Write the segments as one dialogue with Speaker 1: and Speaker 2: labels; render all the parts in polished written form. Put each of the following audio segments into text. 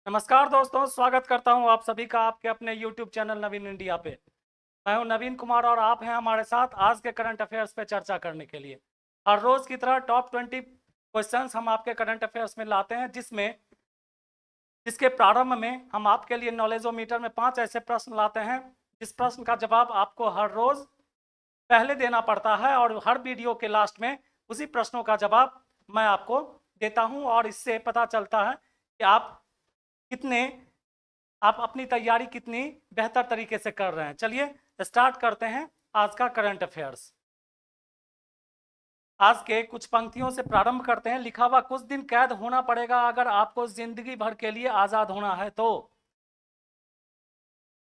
Speaker 1: नमस्कार दोस्तों, स्वागत करता हूं आप सभी का आपके अपने YouTube चैनल नवीन इंडिया पे। मैं हूं नवीन कुमार और आप हैं हमारे साथ आज के करंट अफेयर्स पे चर्चा करने के लिए। हर रोज की तरह टॉप 20 क्वेश्चंस हम आपके करंट अफेयर्स में लाते हैं, जिसके प्रारंभ में हम आपके लिए नॉलेजोमीटर में 5 ऐसे प्रश्न लाते हैं जिस प्रश्न का जवाब आपको हर रोज पहले देना पड़ता है और हर वीडियो के लास्ट में उसी प्रश्नों का जवाब मैं आपको देता हूं और इससे पता चलता है कि कितने आप अपनी तैयारी कितनी बेहतर तरीके से कर रहे हैं। चलिए स्टार्ट करते हैं आज का करंट अफेयर्स। आज के कुछ पंक्तियों से प्रारंभ करते हैं। लिखा हुआ, कुछ दिन कैद होना पड़ेगा अगर आपको जिंदगी भर के लिए आजाद होना है तो।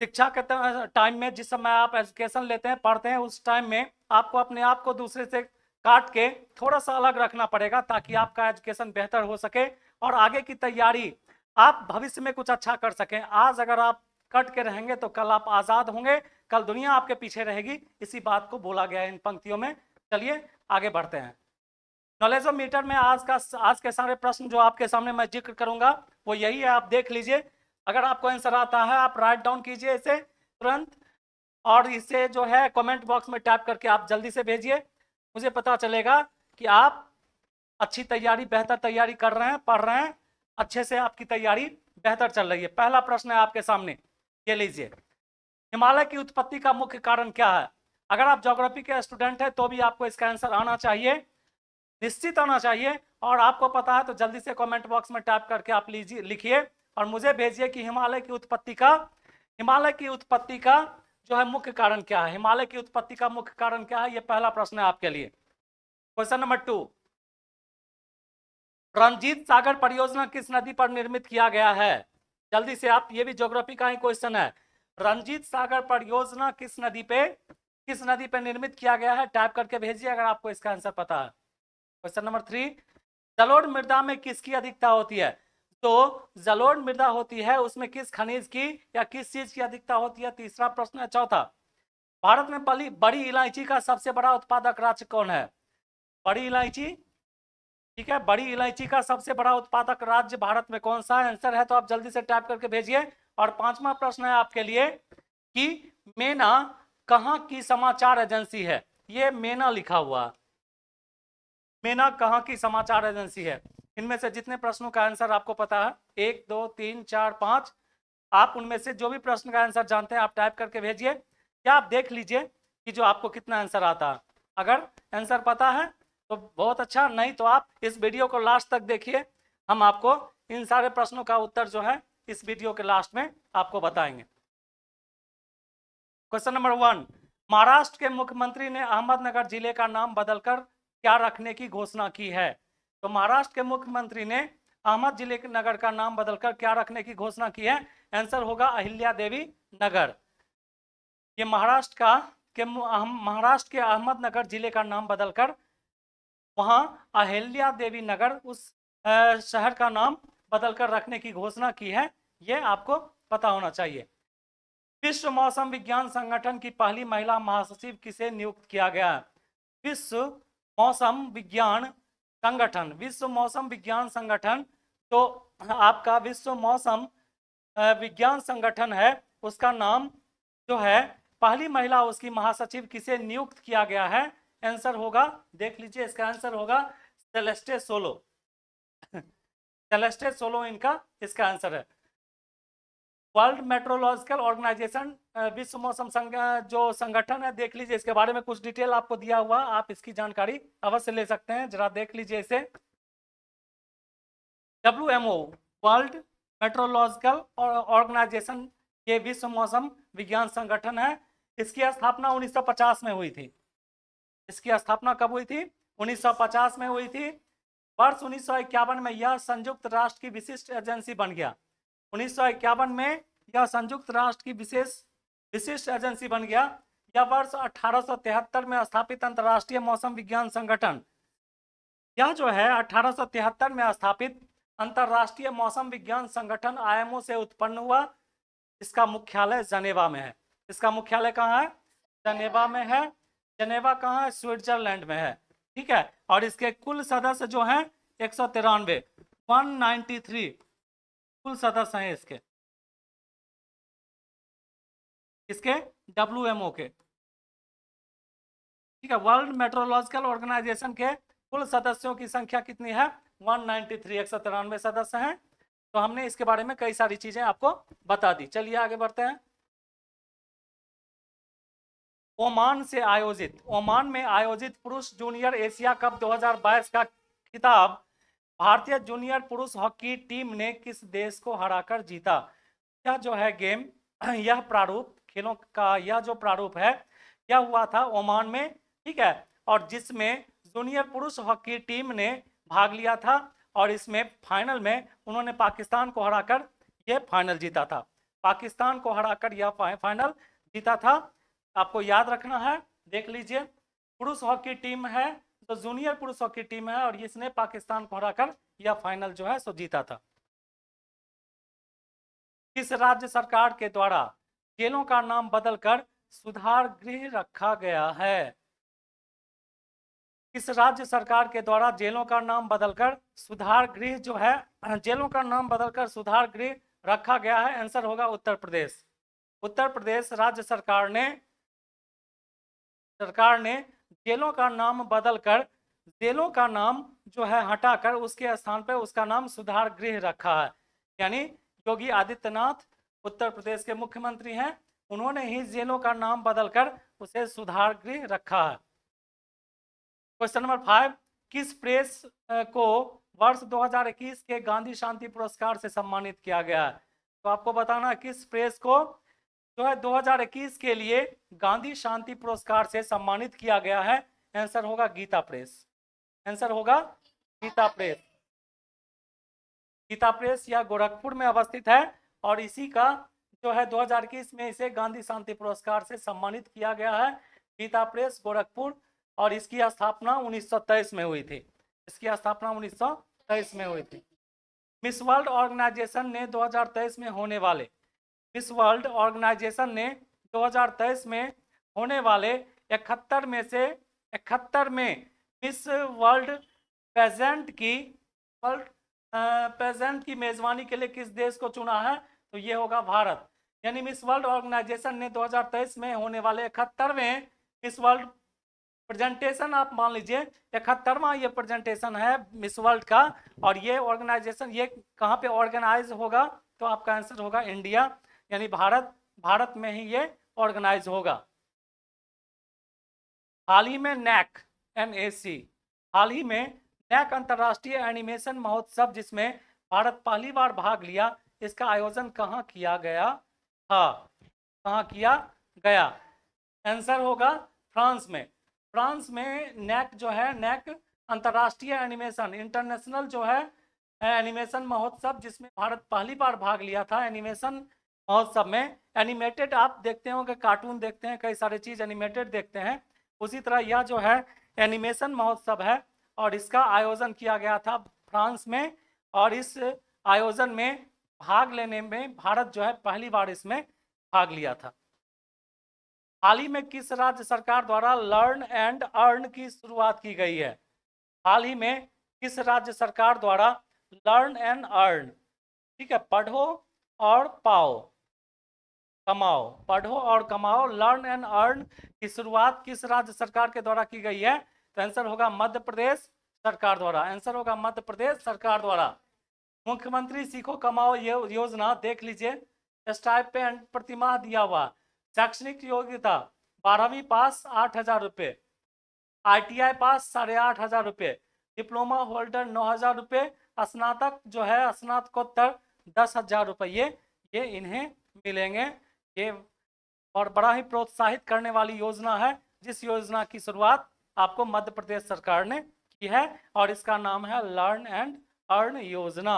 Speaker 1: शिक्षा के टाइम में जिस समय आप एजुकेशन लेते हैं, पढ़ते हैं, उस टाइम में आपको अपने आप को दूसरे से काट के थोड़ा सा अलग रखना पड़ेगा ताकि आपका एजुकेशन बेहतर हो सके और आगे की तैयारी आप भविष्य में कुछ अच्छा कर सकें। आज अगर आप कट के रहेंगे तो कल आप आज़ाद होंगे, कल दुनिया आपके पीछे रहेगी। इसी बात को बोला गया है इन पंक्तियों में। चलिए आगे बढ़ते हैं। नॉलेजोमीटर में आज के सारे प्रश्न जो आपके सामने मैं जिक्र करूंगा वो यही है, आप देख लीजिए। अगर आपको आंसर आता है आप राइट डाउन कीजिए इसे तुरंत और इसे जो है कमेंट बॉक्स में टाइप करके आप जल्दी से भेजिए। मुझे पता चलेगा कि आप अच्छी तैयारी, बेहतर तैयारी कर रहे हैं, पढ़ रहे हैं, अच्छे से आपकी तैयारी बेहतर चल रही है। पहला प्रश्न है आपके सामने, ये लीजिए। हिमालय की उत्पत्ति का मुख्य कारण क्या है? अगर आप ज्योग्राफी के स्टूडेंट हैं तो भी आपको इसका आंसर आना चाहिए, निश्चित आना चाहिए। और आपको पता है तो जल्दी से कमेंट बॉक्स में टाइप करके आप लीजिए, लिखिए और मुझे भेजिए कि हिमालय की उत्पत्ति का जो है मुख्य कारण क्या है। हिमालय की उत्पत्ति का मुख्य कारण क्या है? ये पहला प्रश्न है आपके लिए। क्वेश्चन नंबर 2, रंजीत सागर परियोजना किस नदी पर निर्मित किया गया है? जल्दी से आप, ये भी ज्योग्राफी का ही क्वेश्चन है। रंजीत सागर परियोजना किस नदी पे निर्मित किया गया है? टाइप करके भेजिए अगर आपको इसका आंसर पता है। क्वेश्चन नंबर 3, जलोढ़ मृदा में किसकी अधिकता होती है? तो जलोढ़ मृदा होती है, उसमें किस खनिज की या किस चीज की अधिकता होती है? तीसरा प्रश्न है। चौथा, भारत में बड़ी इलायची का सबसे बड़ा उत्पादक राज्य कौन है? बड़ी इलायची, ठीक है, बड़ी इलायची का सबसे बड़ा उत्पादक राज्य भारत में कौन सा है? आंसर है तो आप जल्दी से टाइप करके भेजिए। और पांचवा प्रश्न है आपके लिए कि मेना कहां की समाचार एजेंसी है? ये मेना लिखा हुआ, मेना कहां की समाचार एजेंसी है? इनमें से जितने प्रश्नों का आंसर आपको पता है, 1 2 3 4 5, आप उनमें से जो भी प्रश्न का आंसर जानते हैं आप टाइप करके भेजिए। क्या आप देख लीजिए कि जो आपको कितना आंसर आता है। अगर आंसर पता है तो बहुत अच्छा, नहीं तो आप इस वीडियो को लास्ट तक देखिए। हम आपको इन सारे प्रश्नों का उत्तर जो है इस वीडियो के लास्ट में आपको बताएंगे। क्वेश्चन नंबर 1, महाराष्ट्र के मुख्यमंत्री ने अहमदनगर जिले का नाम बदलकर क्या रखने की घोषणा की है? तो महाराष्ट्र के मुख्यमंत्री ने अहमद जिले के नगर का नाम बदलकर क्या रखने की घोषणा की है? आंसर होगा अहिल्या देवी नगर। ये महाराष्ट्र के अहमदनगर जिले का नाम बदलकर वहां अहिल्या देवी नगर, उस शहर का नाम बदलकर रखने की घोषणा की है। ये आपको पता होना चाहिए। विश्व मौसम विज्ञान संगठन की पहली महिला महासचिव किसे नियुक्त किया गया है? विश्व मौसम विज्ञान संगठन, तो आपका विश्व मौसम विज्ञान संगठन है, उसका नाम जो है, पहली महिला उसकी महासचिव किसे नियुक्त किया गया है? आंसर होगा, देख लीजिए, इसका आंसर होगा सेलेस्टे सोलो। सेलेस्टे सोलो इनका इसका आंसर है। वर्ल्ड मेट्रोलॉजिकल ऑर्गेनाइजेशन, विश्व मौसम जो संगठन है, देख लीजिए इसके बारे में कुछ डिटेल आपको दिया हुआ, आप इसकी जानकारी अवश्य ले सकते हैं, जरा देख लीजिए इसे। WMO, वर्ल्ड मेट्रोलॉजिकल ऑर्गेनाइजेशन, ये विश्व मौसम विज्ञान संगठन है। इसकी स्थापना 1950 में हुई थी। इसकी स्थापना कब हुई थी? 1950 में हुई थी। वर्ष 1951 में यह संयुक्त राष्ट्र की विशिष्ट एजेंसी बन गया। 1951 में यह संयुक्त राष्ट्र की विशिष्ट एजेंसी बन गया। यह वर्ष 1873 में स्थापित अंतर्राष्ट्रीय मौसम विज्ञान संगठन, यह जो है 1873 में स्थापित अंतर्राष्ट्रीय मौसम विज्ञान संगठन IMO से उत्पन्न हुआ। इसका मुख्यालय जनेवा में है। इसका मुख्यालय कहाँ है? जनेवा में है। जनेवा कहाँ है? स्विट्जरलैंड में है। ठीक है, और इसके कुल सदस्य जो हैं 193, कुल सदस्य हैं इसके WMO के, ठीक है। वर्ल्ड मेट्रोलॉजिकल ऑर्गेनाइजेशन के कुल सदस्यों की संख्या कितनी है? 193, 193 सदस्य हैं। तो हमने इसके बारे में कई सारी चीजें आपको बता दी। चलिए आगे बढ़ते हैं। ओमान में आयोजित पुरुष जूनियर एशिया कप 2022 का खिताब भारतीय जूनियर पुरुष हॉकी टीम ने किस देश को हराकर जीता? यह जो है गेम, यह प्रारूप खेलों का, यह जो प्रारूप है यह हुआ था ओमान में, ठीक है। और जिसमें जूनियर पुरुष हॉकी टीम ने भाग लिया था और इसमें फाइनल में उन्होंने पाकिस्तान को हराकर यह फाइनल जीता था। पाकिस्तान को हराकर यह फाइनल जीता था। आपको याद रखना है, देख लीजिए, पुरुष हॉकी टीम है तो जूनियर पुरुष हॉकी टीम है और इसने पाकिस्तान को हराकर यह फाइनल जो है सो जीता था। किस राज्य सरकार के द्वारा जेलों का नाम बदलकर सुधार गृह रखा गया है? किस राज्य सरकार के द्वारा जेलों का नाम बदलकर सुधार गृह जो है, जेलों का नाम बदलकर सुधार गृह रखा गया है? आंसर होगा उत्तर प्रदेश। उत्तर प्रदेश राज्य सरकार ने जेलों का नाम बदलकर, जेलों का नाम जो है हटाकर उसके स्थान पर उसका नाम सुधार गृह रखा है। यानी योगी आदित्यनाथ उत्तर प्रदेश के मुख्यमंत्री हैं, उन्होंने ही जेलों का नाम बदलकर उसे सुधार गृह रखा है। क्वेश्चन नंबर 5, किस प्रेस को वर्ष 2021 के गांधी शांति पुरस्कार से सम्मानित किया गया है? तो आपको बताना है किस प्रेस को जो है 2021 के लिए गांधी शांति पुरस्कार से सम्मानित किया गया है? आंसर होगा गीता प्रेस। आंसर होगा गीता प्रेस। गीता प्रेस यह गोरखपुर में अवस्थित है और इसी का जो है 2021 में इसे गांधी शांति पुरस्कार से सम्मानित किया गया है। गीता प्रेस गोरखपुर, और इसकी स्थापना 1923 में हुई थी। इसकी स्थापना 1923 में हुई थी। मिस वर्ल्ड ऑर्गेनाइजेशन ने 2023 में होने वाले, मिस वर्ल्ड ऑर्गेनाइजेशन ने 2023 में होने वाले 71 में से 71 में मिस वर्ल्ड पेजेंट की मेजबानी के लिए किस देश को चुना है? तो ये होगा भारत। यानी मिस वर्ल्ड ऑर्गेनाइजेशन ने 2023 में होने वाले 71वें मिस वर्ल्ड प्रेजेंटेशन, आप मान लीजिए 71वां ये प्रेजेंटेशन है मिस वर्ल्ड का, और ये ऑर्गेनाइजेशन ये कहाँ पे ऑर्गेनाइज होगा? तो आपका आंसर होगा इंडिया, यानी भारत में ही ये ऑर्गेनाइज होगा। हाल ही में NAC हाल ही में NAC अंतर्राष्ट्रीय एनिमेशन महोत्सव जिसमें भारत पहली बार भाग लिया, इसका आयोजन कहाँ किया गया था? कहाँ किया गया? आंसर होगा फ्रांस में। फ्रांस में NAC जो है, NAC अंतर्राष्ट्रीय एनिमेशन इंटरनेशनल जो है एनिमेशन महोत्सव जिसमें भारत पहली बार भाग लिया था। एनिमेशन महोत्सव में एनिमेटेड आप देखते होंगे, कार्टून देखते हैं, कई सारे चीज एनिमेटेड देखते हैं, उसी तरह यह जो है एनिमेशन महोत्सव है और इसका आयोजन किया गया था फ्रांस में, और इस आयोजन में भाग लेने में भारत जो है पहली बार इसमें भाग लिया था। हाल ही में किस राज्य सरकार द्वारा लर्न एंड अर्न की शुरुआत की गई है? हाल ही में किस राज्य सरकार द्वारा लर्न एंड अर्न, ठीक है, पढ़ो और पाओ कमाओ, पढ़ो और कमाओ, लर्न एंड अर्न की शुरुआत किस राज्य सरकार के द्वारा की गई है? तो आंसर होगा मध्य प्रदेश सरकार द्वारा। आंसर होगा मध्य प्रदेश सरकार द्वारा। मुख्यमंत्री सीखो कमाओ योजना देख लीजिए, स्टाइपेंड प्रतिमाह दिया हुआ, शैक्षणिक योग्यता 12वीं पास 8,000 रुपये, ITI पास 8,500 रुपये, डिप्लोमा होल्डर 9,000 रुपये, स्नातक जो है स्नातकोत्तर 10,000 रुपये ये इन्हें मिलेंगे। ये और बड़ा ही प्रोत्साहित करने वाली योजना है, जिस योजना की शुरुआत आपको मध्य प्रदेश सरकार ने की है और इसका नाम है लर्न एंड अर्न योजना।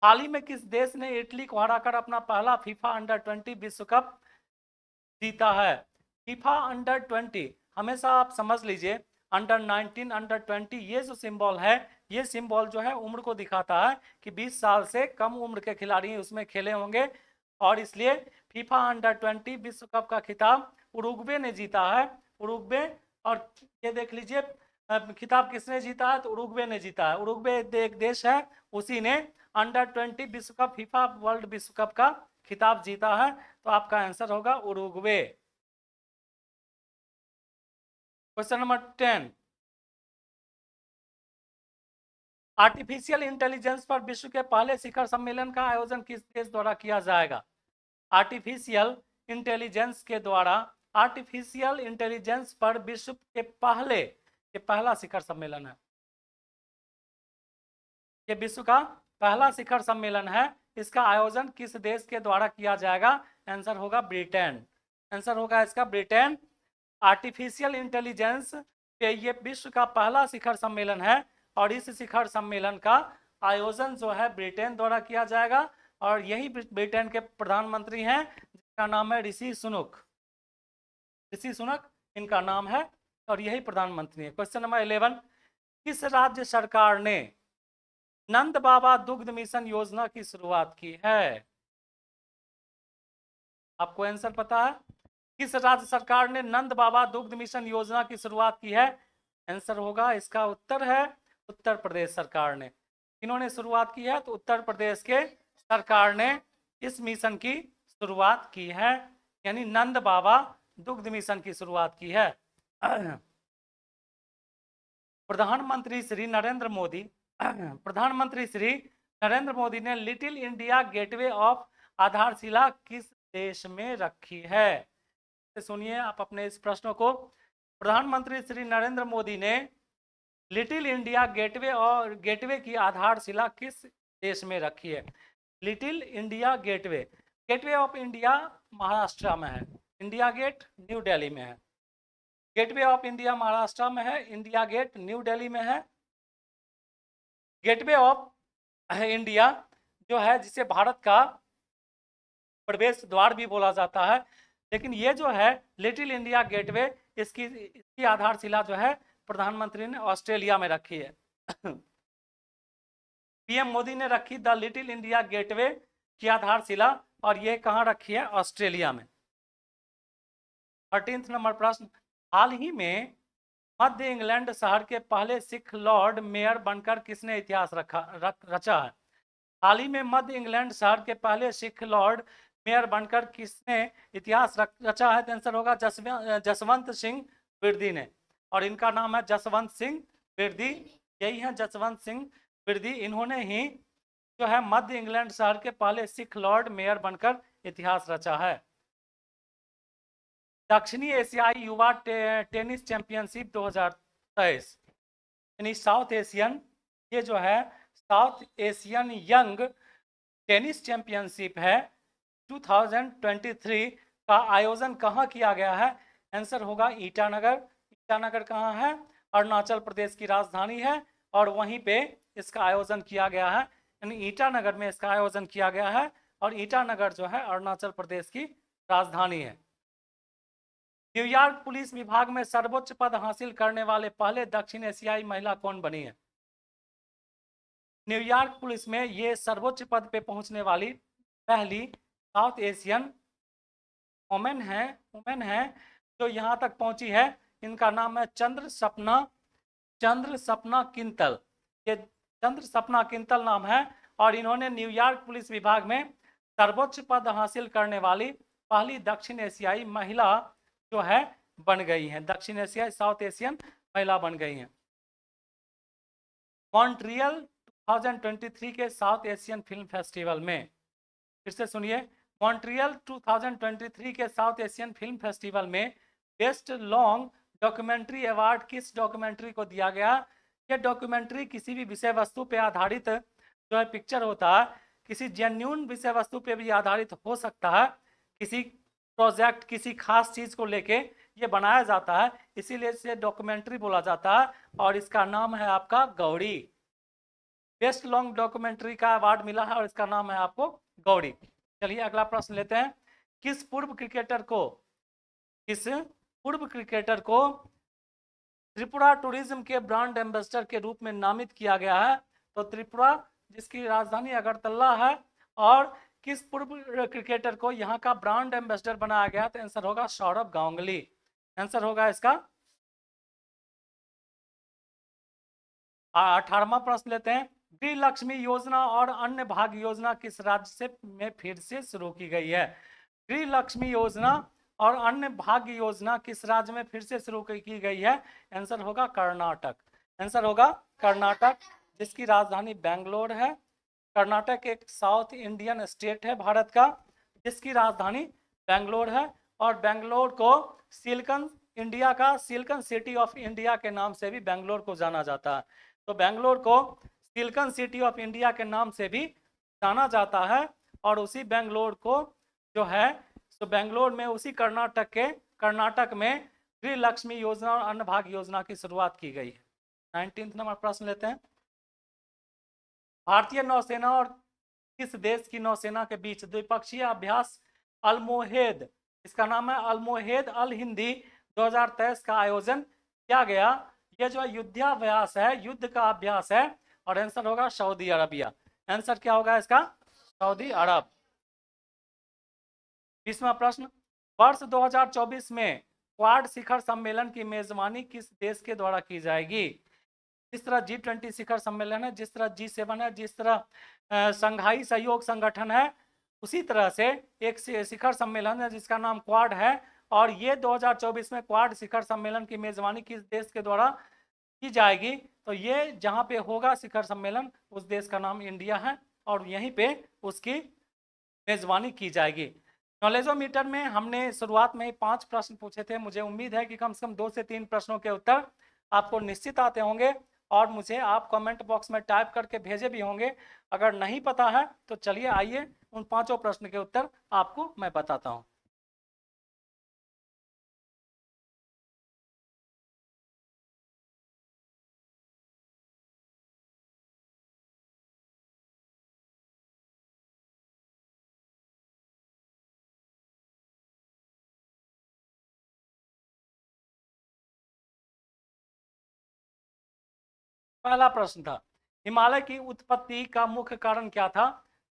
Speaker 1: हाल ही में किस देश ने इटली को हराकर अपना पहला फीफा अंडर-20 विश्व कप जीता है? फीफा अंडर-20 हमेशा आप समझ लीजिए अंडर-19 अंडर-20 ये जो सिंबल है, ये सिंबल जो है उम्र को दिखाता है कि 20 साल से कम उम्र के खिलाड़ी उसमें खेले होंगे, और इसलिए फीफा अंडर-20 विश्व कप का खिताब उरुग्वे ने जीता है। उरुग्वे, और ये देख लीजिए खिताब किसने जीता है? तो उरुग्वे ने जीता है। उरुग्वे एक देश है, उसी ने अंडर 20 विश्व कप, फीफा वर्ल्ड विश्व कप का खिताब जीता है। तो आपका आंसर होगा Uruguay. Question number 10, artificial intelligence पर विश्व के पहले शिखर सम्मेलन का आयोजन किस देश द्वारा किया जाएगा? आर्टिफिशियल इंटेलिजेंस के द्वारा, आर्टिफिशियल इंटेलिजेंस पर विश्व के पहले, ये पहला शिखर सम्मेलन है, ये विश्व का पहला शिखर सम्मेलन है। इसका आयोजन किस देश के द्वारा किया जाएगा? आंसर होगा ब्रिटेन। आंसर होगा इसका ब्रिटेन। आर्टिफिशियल इंटेलिजेंस पे ये विश्व का पहला शिखर सम्मेलन है और इस शिखर सम्मेलन का आयोजन जो है ब्रिटेन द्वारा किया जाएगा और यही ब्रिटेन के प्रधानमंत्री हैं जिनका नाम है ऋषि सुनक। ऋषि सुनक इनका नाम है और यही प्रधानमंत्री है। क्वेश्चन नंबर 11, किस राज्य सरकार ने नंद बाबा दुग्ध मिशन योजना की शुरुआत की है? आपको आंसर पता है? किस राज्य सरकार ने नंद बाबा दुग्ध मिशन योजना की शुरुआत की है? आंसर होगा इसका उत्तर है उत्तर प्रदेश सरकार ने। इन्होंने शुरुआत की है तो उत्तर प्रदेश के सरकार ने इस मिशन की शुरुआत की है, यानी नंद बाबा दुग्ध मिशन की शुरुआत की है। प्रधानमंत्री श्री नरेंद्र मोदी ने लिटिल इंडिया गेटवे ऑफ आधारशिला किस देश में रखी है? सुनिए आप अपने इस प्रश्न को। प्रधानमंत्री श्री नरेंद्र मोदी ने लिटिल इंडिया गेटवे की आधारशिला किस देश में रखी है? Little India gateway of India Maharashtra में है, इंडिया गेट न्यू दिल्ली में है। गेटवे ऑफ इंडिया महाराष्ट्र में है, इंडिया गेट न्यू दिल्ली में है। गेटवे ऑफ इंडिया जो है, जिसे भारत का प्रवेश द्वार भी बोला जाता है, लेकिन ये जो है लिटिल इंडिया गेटवे, इसकी आधारशिला जो है प्रधानमंत्री ने ऑस्ट्रेलिया में रखी है। पीएम मोदी ने रखी द लिटिल इंडिया गेटवे की आधारशिला और ये कहाँ रखी है? ऑस्ट्रेलिया में। 13 नंबर प्रश्न, हाल ही में मध्य इंग्लैंड शहर के पहले सिख लॉर्ड मेयर बनकर किसने इतिहास रचा है? हाल ही में मध्य इंग्लैंड शहर के पहले सिख लॉर्ड मेयर बनकर किसने इतिहास रचा है? तो आंसर होगा जसवंत सिंह बिरदी ने, और इनका नाम है जसवंत सिंह बिरदी। यही है जसवंत सिंह बिरदी, इन्होंने ही जो है मध्य इंग्लैंड शहर के पहले सिख लॉर्ड मेयर बनकर इतिहास रचा है। दक्षिणी एशियाई युवा टेनिस चैंपियनशिप 2023, यानी साउथ एशियन, ये जो है south Asian young tennis championship है 2023 का आयोजन कहाँ किया गया है? आंसर होगा ईटानगर। ईटानगर कहाँ है? अरुणाचल प्रदेश की राजधानी है और वहीं पे इसका आयोजन किया गया है, यानी ईटानगर में इसका आयोजन किया गया है और ईटानगर जो है अरुणाचल प्रदेश की राजधानी है। न्यूयॉर्क पुलिस विभाग में सर्वोच्च पद हासिल करने वाले पहले दक्षिण एशियाई महिला कौन बनी है? न्यूयॉर्क पुलिस में ये सर्वोच्च पद पे पहुंचने वाली पहली साउथ एशियन वुमेन है जो यहाँ तक पहुंची है। इनका नाम है चंद्र सपना किंतल। ये चंद्र सपना किंतल नाम है और इन्होंने न्यूयॉर्क पुलिस विभाग में सर्वोच्च पद हासिल करने वाली पहली दक्षिण एशियाई महिला जो है बन गई हैं, दक्षिण एशियाई साउथ एशियन महिला बन गई हैं। मॉन्ट्रियल 2023 के साउथ एशियन फिल्म फेस्टिवल में, फिर से सुनिए, मॉन्ट्रियल 2023 के साउथ एशियन फिल्म फेस्टिवल में बेस्ट लॉन्ग डॉक्यूमेंट्री अवार्ड किस डॉक्यूमेंट्री को दिया गया? यह डॉक्यूमेंट्री किसी भी विषय वस्तु पे आधारित जो है पिक्चर होता है, किसी जेन्यून विषय वस्तु पे भी आधारित हो सकता है, किसी प्रोजेक्ट किसी खास चीज को लेके ये बनाया जाता है, इसीलिए इसे डॉक्यूमेंट्री बोला जाता है और इसका नाम है आपका गौड़ी। बेस्ट लॉन्ग डॉक्यूमेंट्री का अवार्ड मिला है और इसका नाम है आपको गौड़ी। चलिए अगला प्रश्न लेते हैं। किस पूर्व क्रिकेटर को त्रिपुरा टूरिज्म के ब्रांड एम्बेसडर के रूप में नामित किया गया है? तो त्रिपुरा जिसकी राजधानी अगरतला है, और किस पूर्व क्रिकेटर को यहाँ का ब्रांड एम्बेसडर बनाया गया? तो आंसर होगा सौरभ गांगुली। आंसर होगा इसका 18वां प्रश्न लेते हैं। गृह लक्ष्मी योजना और अन्य भाग्य योजना किस राज्य से में फिर से शुरू की गई है? गृह लक्ष्मी योजना और अन्य भाग्य योजना किस राज्य में फिर से शुरू की गई है? आंसर होगा कर्नाटक। आंसर होगा कर्नाटक, जिसकी राजधानी बेंगलोर है। कर्नाटक एक साउथ इंडियन स्टेट है भारत का, जिसकी राजधानी बेंगलोर है। और बेंगलोर को सिलिकन इंडिया का सिलिकन सिटी ऑफ इंडिया के नाम से भी बेंगलोर को जाना जाता है। तो बेंगलोर को सिलिकन सिटी ऑफ इंडिया के नाम से भी जाना जाता है। और उसी बेंगलोर को जो है, तो बेंगलोर में उसी कर्नाटक में गृह लक्ष्मी योजना और अन्न भाग्य योजना की शुरुआत की गई है। 19 नंबर प्रश्न लेते हैं। भारतीय नौसेना और किस देश की नौसेना के बीच द्विपक्षीय अभ्यास अल्मोहेद, इसका नाम है अल्मोहेद अल हिंदी 2023 का आयोजन किया गया? यह जो युद्धाभ्यास है, युद्ध का अभ्यास है। और आंसर होगा सऊदी अरबिया। आंसर क्या होगा इसका? सऊदी अरब। 20वां प्रश्न, वर्ष 2024 में क्वाड शिखर सम्मेलन की मेजबानी किस देश के द्वारा की जाएगी? जिस तरह G20 शिखर सम्मेलन है, जिस तरह G7 है, जिस तरह संघाई सहयोग संगठन है, उसी तरह से एक शिखर सम्मेलन है जिसका नाम क्वाड है। और ये 2024 में क्वाड शिखर सम्मेलन की मेजबानी किस देश के द्वारा की जाएगी? तो ये जहाँ पे होगा शिखर सम्मेलन, उस देश का नाम इंडिया है और यहीं पे उसकी मेजबानी की जाएगी। नॉलेजोमीटर में हमने शुरुआत में ही 5 प्रश्न पूछे थे। मुझे उम्मीद है कि कम से कम 2 से 3 प्रश्नों के उत्तर आपको निश्चित आते होंगे और मुझे आप कमेंट बॉक्स में टाइप करके भेजे भी होंगे। अगर नहीं पता है तो चलिए आइए उन 5 प्रश्न के उत्तर आपको मैं बताता हूँ। पहला प्रश्न था, हिमालय की उत्पत्ति का मुख्य कारण क्या था?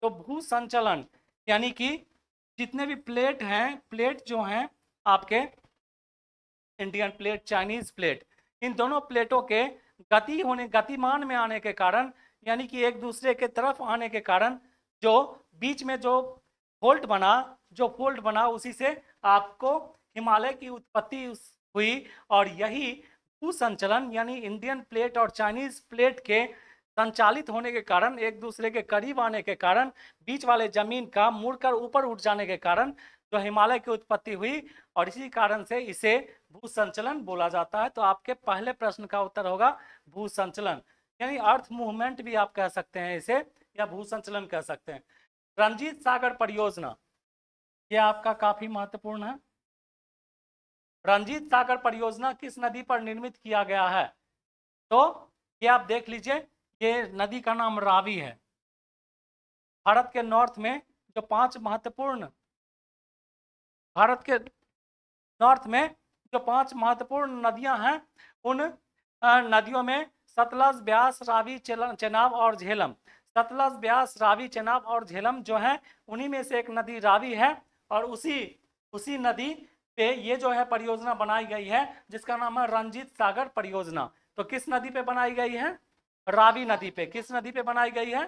Speaker 1: तो भू संचलन, यानी कि जितने भी प्लेट हैं, प्लेट जो हैं आपके इंडियन प्लेट, चाइनीज प्लेट, इन दोनों प्लेटों के गतिमान में आने के कारण, यानी कि एक दूसरे के तरफ आने के कारण जो बीच में जो फोल्ड बना उसी से आपको हिमालय की उत्पत्ति हुई। और यही भू संचलन यानी इंडियन प्लेट और चाइनीज प्लेट के संचालित होने के कारण, एक दूसरे के करीब आने के कारण, बीच वाले जमीन का मुड़कर ऊपर उठ जाने के कारण जो हिमालय की उत्पत्ति हुई और इसी कारण से इसे भू संचलन बोला जाता है। तो आपके पहले प्रश्न का उत्तर होगा भू संचलन, यानी अर्थ मूवमेंट भी आप कह सकते हैं इसे, या भू संचलन कह सकते हैं। रंजीत सागर परियोजना, यह आपका काफी महत्वपूर्ण है। रंजीत सागर परियोजना किस नदी पर निर्मित किया गया है? तो ये आप देख लीजिए, ये नदी का नाम रावी है। भारत के नॉर्थ में जो 5 महत्वपूर्ण भारत के नॉर्थ में जो 5 महत्वपूर्ण नदियां हैं, उन नदियों में सतलज, ब्यास, रावी, चेनाब और झेलम। सतलज, ब्यास, रावी, चेनाब और झेलम जो है, उन्हीं में से एक नदी रावी है। और उसी नदी पे ये जो है परियोजना बनाई गई है जिसका नाम है रंजीत सागर परियोजना। तो किस नदी पे बनाई गई है? रावी नदी पे। किस नदी पे बनाई गई है?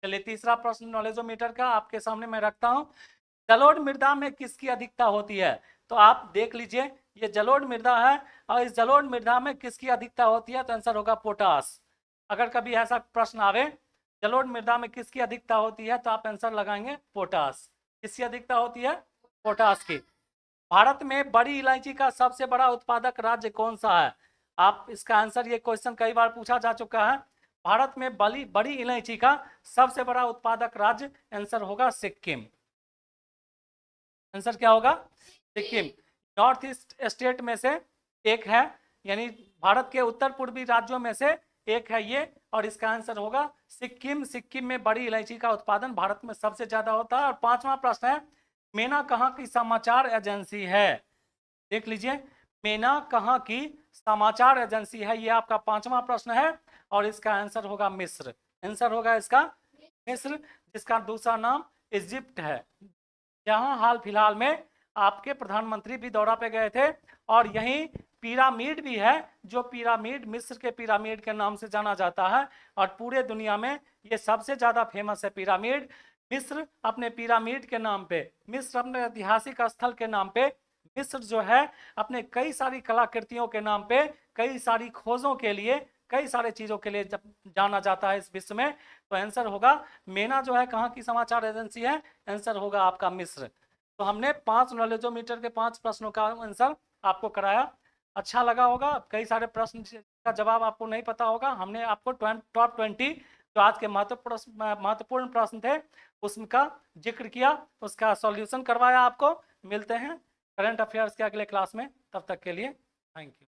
Speaker 1: चलिए तीसरा प्रश्न नॉलेजोमीटर का आपके सामने मैं रखता हूं। जलोढ़ मृदा में किसकी अधिकता होती है? तो आप देख लीजिए, ये जलोढ़ मृदा है और इस जलोढ़ मृदा में किसकी अधिकता होती है? तो आंसर होगा पोटास। अगर कभी ऐसा प्रश्न आवे जलोढ़ मृदा में किसकी अधिकता होती है, तो आप आंसर लगाएंगे पोटास। किसकी अधिकता होती है? पोटास की। भारत में बड़ी इलायची का सबसे बड़ा उत्पादक राज्य कौन सा है? आप इसका आंसर, ये क्वेश्चन कई बार पूछा जा चुका है। भारत में बड़ी इलायची का सबसे बड़ा उत्पादक राज्य, आंसर होगा सिक्किम। आंसर क्या होगा? सिक्किम। नॉर्थ ईस्ट स्टेट में से एक है, यानी भारत के उत्तर पूर्वी राज्यों में से एक है ये, और इसका आंसर होगा सिक्किम। सिक्किम में बड़ी इलायची का उत्पादन भारत में सबसे ज्यादा होता है। और 5वां प्रश्न है, मेना कहाँ की समाचार एजेंसी है? देख लीजिए, मेना कहाँ की समाचार एजेंसी है, ये आपका 5वां प्रश्न है और इसका आंसर होगा मिस्र। आंसर होगा इसका मिस्र, जिसका दूसरा नाम इजिप्ट है, जहां हाल फिलहाल में आपके प्रधानमंत्री भी दौरा पे गए थे और यहीं पिरामिड भी है, जो पिरामिड मिस्र के पिरामिड के नाम से जाना जाता है, और पूरे दुनिया में ये सबसे ज्यादा फेमस है पिरामिड। मिस्र अपने पिरामिड के नाम पे, मिस्र अपने ऐतिहासिक स्थल के नाम पे, मिस्र जो है अपने कई सारी कलाकृतियों के नाम पे, कई सारी खोजों के लिए, कई सारे चीजों के लिए जब जाना जाता है इस विश्व में। तो आंसर होगा मेना जो है कहाँ की समाचार एजेंसी है, आंसर होगा आपका मिस्र। तो हमने 5 नॉलेजोमीटर के 5 प्रश्नों का आंसर आपको कराया। अच्छा लगा होगा। कई सारे प्रश्न का जवाब आपको नहीं पता होगा। हमने आपको टॉप 20 जो आज के महत्वपूर्ण प्रश्न थे उसका जिक्र किया, उसका सॉल्यूशन करवाया आपको। मिलते हैं करंट अफेयर्स के अगले क्लास में, तब तक के लिए थैंक यू।